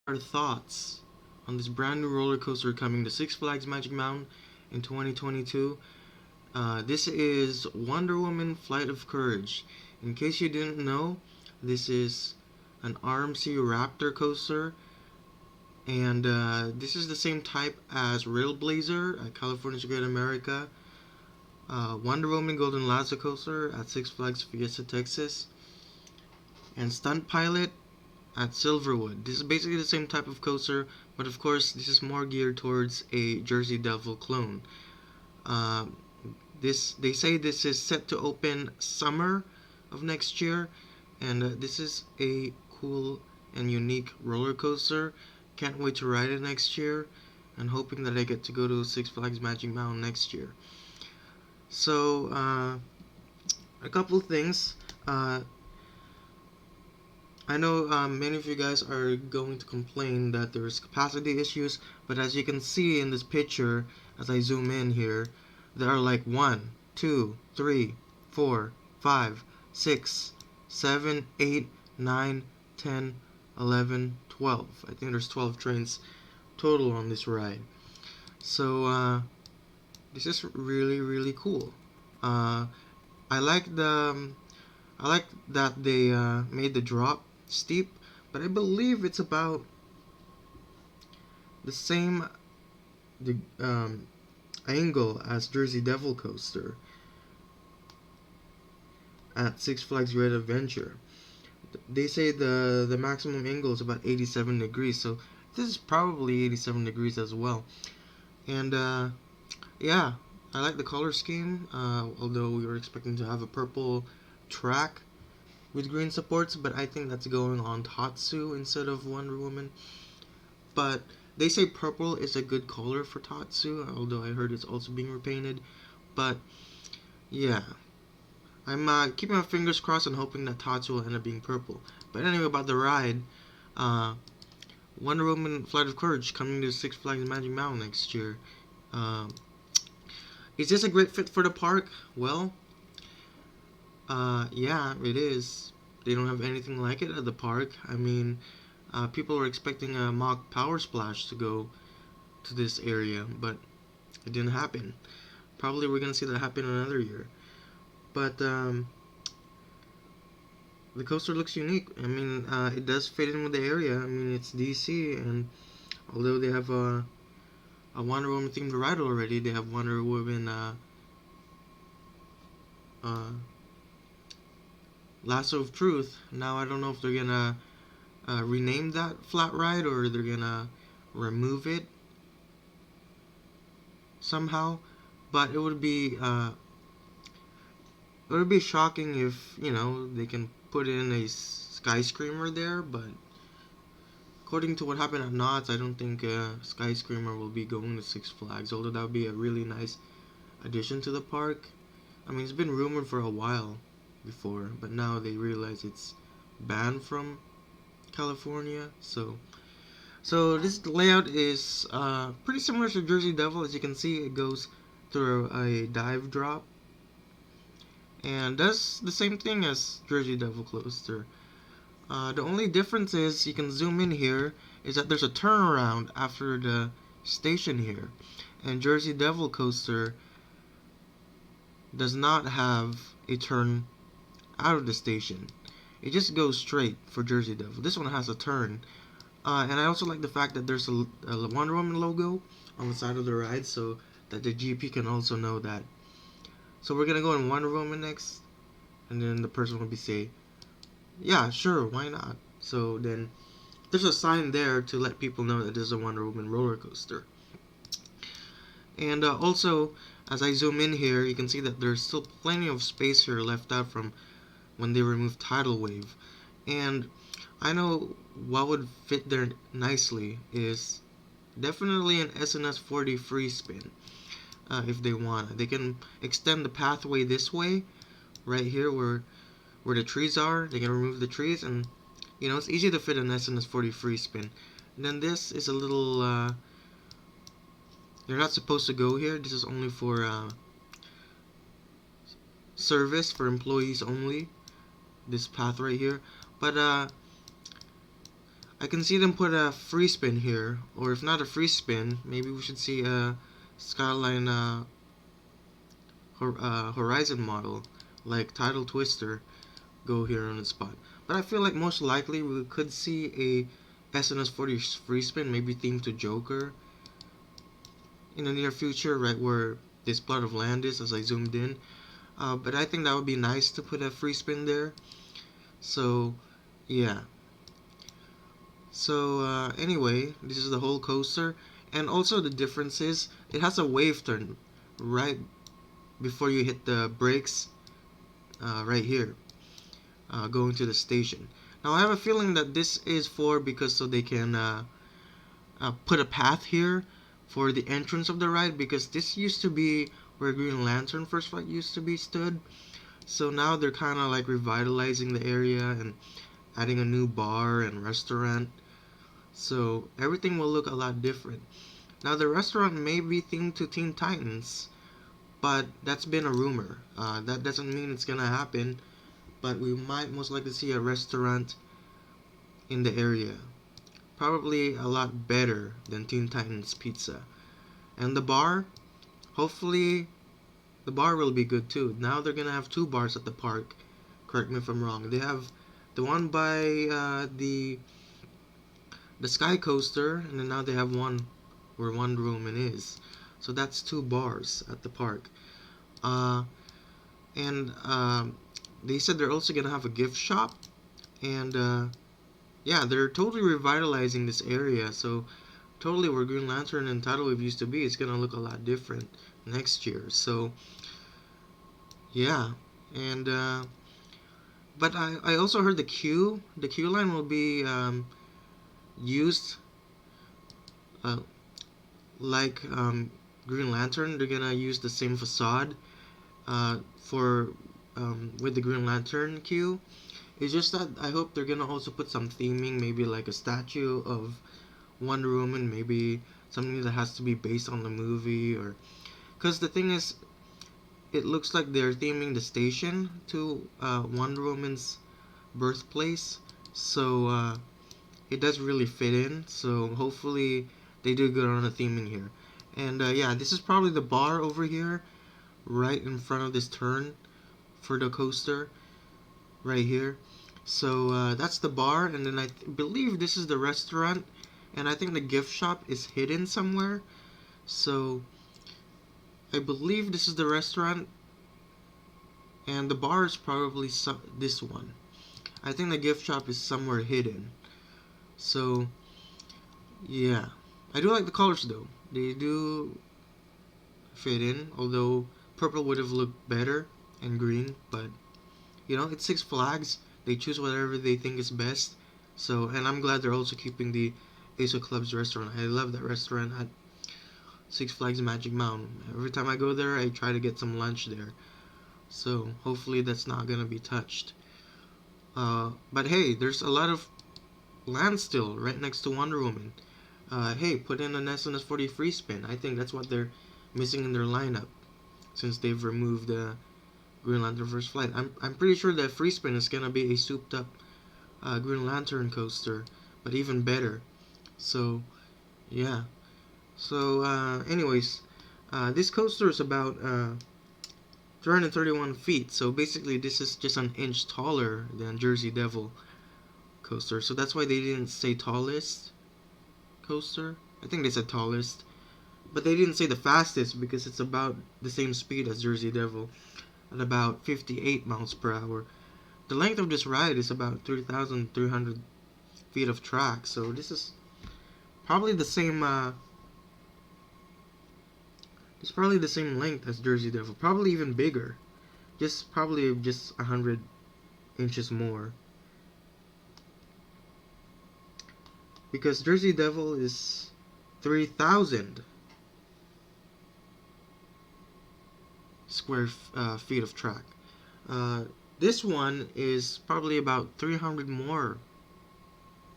our thoughts on this brand new roller coaster coming to Six Flags Magic Mountain in 2022. This is Wonder Woman Flight of Courage. In case you didn't know, this is an RMC Raptor coaster, and this is the same type as Railblazer at California's Great America, Wonder Woman Golden Lasso coaster at Six Flags Fiesta, Texas, and Stunt Pilot at Silverwood. This is basically the same type of coaster, but of course this is more geared towards a Jersey Devil clone. Uh, they say this is set to open summer of next year, and this is a cool and unique roller coaster. Can't wait to ride it next year, and hoping that I get to go to Six Flags Magic Mountain next year. So a couple things. I know many of you guys are going to complain that there's capacity issues, but as you can see in this picture, as I zoom in here, there are like 1, 2, 3, 4, 5, 6, 7, 8, 9, 10, 11, 12. I think there's 12 trains total on this ride. So this is really really cool. Uh, I like I like that they made the drop steep, but I believe it's about the same the angle as Jersey Devil Coaster at Six Flags Great Adventure. They say the maximum angle is about 87 degrees, so this is probably 87 degrees as well. And yeah, I like the color scheme. Although we were expecting to have a purple track with green supports, but I think that's going on Tatsu instead of Wonder Woman. But they say purple is a good color for Tatsu, although I heard it's also being repainted. But yeah, I'm keeping my fingers crossed and hoping that Tatsu will end up being purple. But anyway, about the ride, uh, Wonder Woman Flight of Courage coming to Six Flags Magic Mountain next year. Uh, is this a great fit for the park? Well, yeah, it is. They don't have anything like it at the park. I mean, people were expecting a mock Power Splash to go to this area, but it didn't happen. Probably we're gonna see that happen another year. But the coaster looks unique. I mean, it does fit in with the area. I mean, it's DC, and although they have a Wonder Woman themed ride already, they have Wonder Woman uh, Lasso of Truth. Now I don't know if they're gonna rename that flat ride or they're gonna remove it somehow. But it would be shocking if they can put in a skyscraper there. But according to what happened at Knott's, I don't think skyscraper will be going to Six Flags. Although that would be a really nice addition to the park. I mean, it's been rumored for a while before, but now they realize it's banned from California. So this layout is pretty similar to Jersey Devil. As you can see, it goes through a dive drop and does the same thing as Jersey Devil Coaster. The only difference is you can zoom in here is that there's a turnaround after the station here, and Jersey Devil Coaster does not have a turn out of the station. It just goes straight for Jersey Devil. This one has a turn. And I also like the fact that there's a Wonder Woman logo on the side of the ride so that the GP can also know that. So we're going to go in Wonder Woman next. And then the person will be say, yeah, sure, why not? So then there's a sign there to let people know that there's a Wonder Woman roller coaster. And also, as I zoom in here, you can see that there's still plenty of space here left out from when they removed Tidal Wave. And I know what would fit there nicely is definitely an SNS 4D free spin. If they want, they can extend the pathway this way, right here where the trees are. They can remove the trees, and it's easy to fit an SNS 40 free spin. And then this is a little. You're not supposed to go here. This is only for service for employees only. This path right here, but I can see them put a free spin here, or if not a free spin, maybe we should see a Skyline Horizon model like Tidal Twister go here on the spot. But I feel like most likely we could see a SNS 40 free spin, maybe themed to Joker, in the near future, right where this plot of land is as I zoomed in. But I think that would be nice to put a free spin there. So, yeah. So, anyway, this is the whole coaster. And also the difference is, it has a wave turn right before you hit the brakes, right here, going to the station. Now, I have a feeling that this is for, because so they can put a path here for the entrance of the ride, because this used to be where Green Lantern First Flight used to be stood. So now they're kind of like revitalizing the area and adding a new bar and restaurant. So everything will look a lot different. Now the restaurant may be themed to Teen Titans, but that's been a rumor. That doesn't mean it's gonna happen, but we might most likely see a restaurant in the area. Probably a lot better than Teen Titans Pizza. And the bar, hopefully the bar will be good too. Now they're gonna have two bars at the park. Correct me if I'm wrong. They have the one by the Sky Coaster, and then now they have one where Wonder Woman is. So that's two bars at the park. And they said they're also gonna have a gift shop, and yeah, they're totally revitalizing this area. So totally where Green Lantern and Tidal Wave used to be, it's gonna look a lot different next year. So yeah, and but I also heard the queue line will be used uh, like Green Lantern. They're gonna use the same facade for with the Green Lantern queue. It's just that I hope they're gonna also put some theming, maybe like a statue of Wonder Woman, maybe something that has to be based on the movie, or because the thing is, it looks like they're theming the station to Wonder Woman's birthplace, so it does really fit in. So hopefully they do good on the theming here. And yeah, this is probably the bar over here, right in front of this turn for the coaster, right here. So that's the bar, and then I believe this is the restaurant, and I think the gift shop is hidden somewhere. So I believe this is the restaurant, and the bar is probably this one. I think the gift shop is somewhere hidden. So yeah, I do like the colors though. They do fit in, although purple would have looked better and green, but you know, it's Six Flags. They choose whatever they think is best. So, and I'm glad they're also keeping the Ace of Clubs restaurant. I love that restaurant at Six Flags Magic Mountain. Every time I go there, I try to get some lunch there. So, hopefully that's not gonna be touched. But hey, there's a lot of land still right next to Wonder Woman. Hey, put in an SNS 40 free spin. I think that's what they're missing in their lineup, since they've removed Green Lantern First Flight. I'm pretty sure that free spin is gonna be a souped up Green Lantern coaster, but even better. So yeah. So anyways, this coaster is about 331 feet. So basically, this is just an inch taller than Jersey Devil coaster. So that's why they didn't say tallest coaster. I think they said tallest, but they didn't say the fastest because it's about the same speed as Jersey Devil at about 58 miles per hour. The length of this ride is about 3,300 feet of track, so this is probably the same. It's probably the same length as Jersey Devil, probably even bigger, probably just 100 inches more. Because Jersey Devil is 3,000 square feet of track. This one is probably about 300 more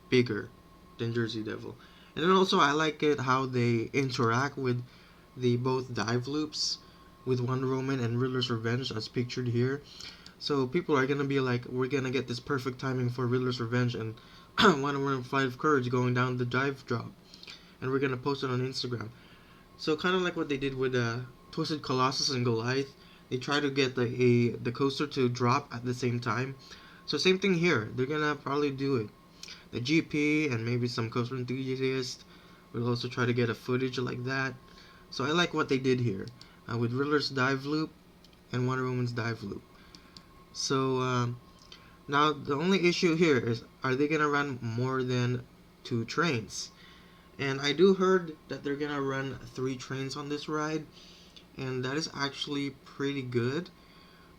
bigger than Jersey Devil. And then also I like it how they interact with the both dive loops with Wonder Woman and Riddler's Revenge as pictured here. So people are gonna be like, we're gonna get this perfect timing for Riddler's Revenge, and Wonder Woman Flight of Courage going down the dive drop, and we're gonna post it on Instagram. So kind of like what they did with Twisted Colossus and Goliath, they try to get the coaster to drop at the same time. So same thing here. They're gonna probably do it. The GP and maybe some coaster enthusiasts will also try to get a footage like that. So I like what they did here with Riddler's dive loop and Wonder Woman's dive loop. So now the only issue here is, are they gonna run more than 2 trains? And I do heard that they're gonna run 3 trains on this ride, and that is actually pretty good,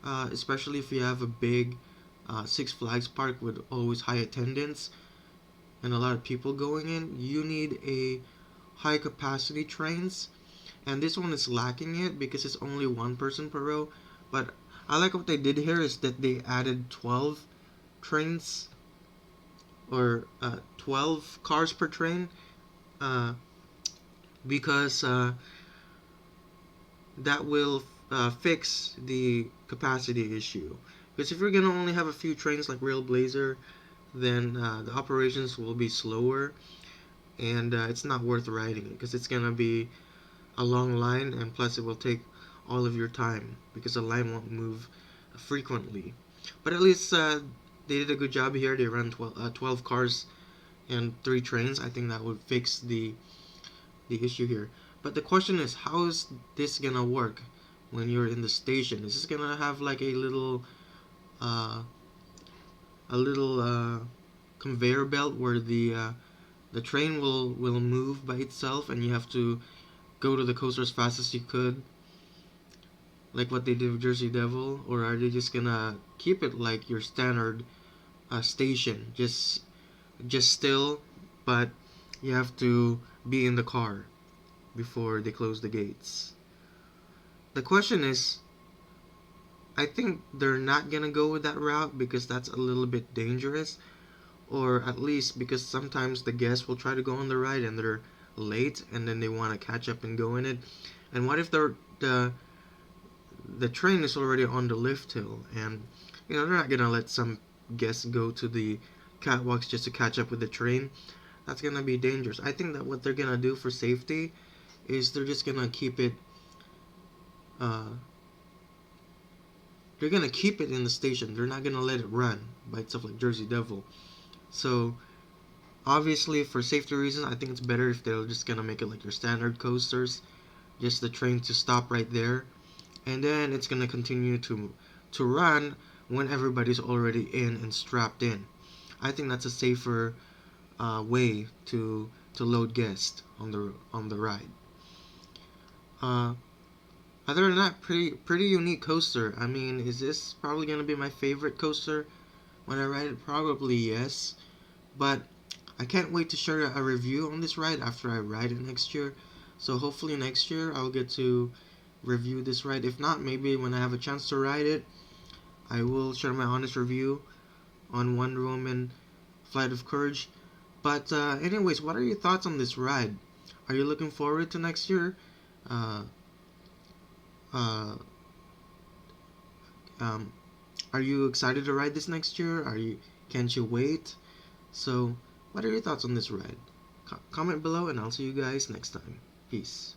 especially if you have a big Six Flags park with always high attendance and a lot of people going in. You need a high capacity trains, and this one is lacking it because it's only 1 person per row. But I like what they did here is that they added 12 trains, or 12 cars per train, uh, because that will fix the capacity issue. Because if you're gonna only have a few trains like Rail Blazer, then the operations will be slower, and it's not worth riding it because it's gonna be a long line, and plus it will take all of your time because the line won't move frequently. But at least they did a good job here. They ran 12 cars and 3 trains. I think that would fix the issue here. But the question is, how is this gonna work when you're in the station? Is this gonna have like uh, a little conveyor belt where the train will move by itself, and you have to go to the coaster as fast as you could, like what they did with Jersey Devil? Or are they just gonna keep it like your standard station, just still, but you have to be in the car before they close the gates? The question is, I think they're not gonna go with that route because that's a little bit dangerous, or at least because sometimes the guests will try to go on the ride and they're late, and then they want to catch up and go in it. And what if the train is already on the lift hill, and they're not gonna let some guests go to the catwalks just to catch up with the train? That's gonna be dangerous. I think that what they're gonna do for safety is they're just gonna keep it uh, they're gonna keep it in the station. They're not gonna let it run by itself like Jersey Devil. So obviously, for safety reasons, I think it's better if they're just gonna make it like your standard coasters, just the train to stop right there, and then it's gonna continue to run when everybody's already in and strapped in. I think that's a safer way to load guests on the ride. Uh, Other than that, pretty unique coaster. I mean, is this probably gonna be my favorite coaster when I ride it? Probably yes, but I can't wait to share a review on this ride after I ride it next year. So hopefully next year I'll get to review this ride. If not, maybe when I have a chance to ride it, I will share my honest review on Wonder Woman Flight of Courage. But anyways, what are your thoughts on this ride? Are you looking forward to next year? Uh, uh, um, are you excited to ride this next year? Can't you wait? So, what are your thoughts on this ride? Comment below, and I'll see you guys next time. Peace.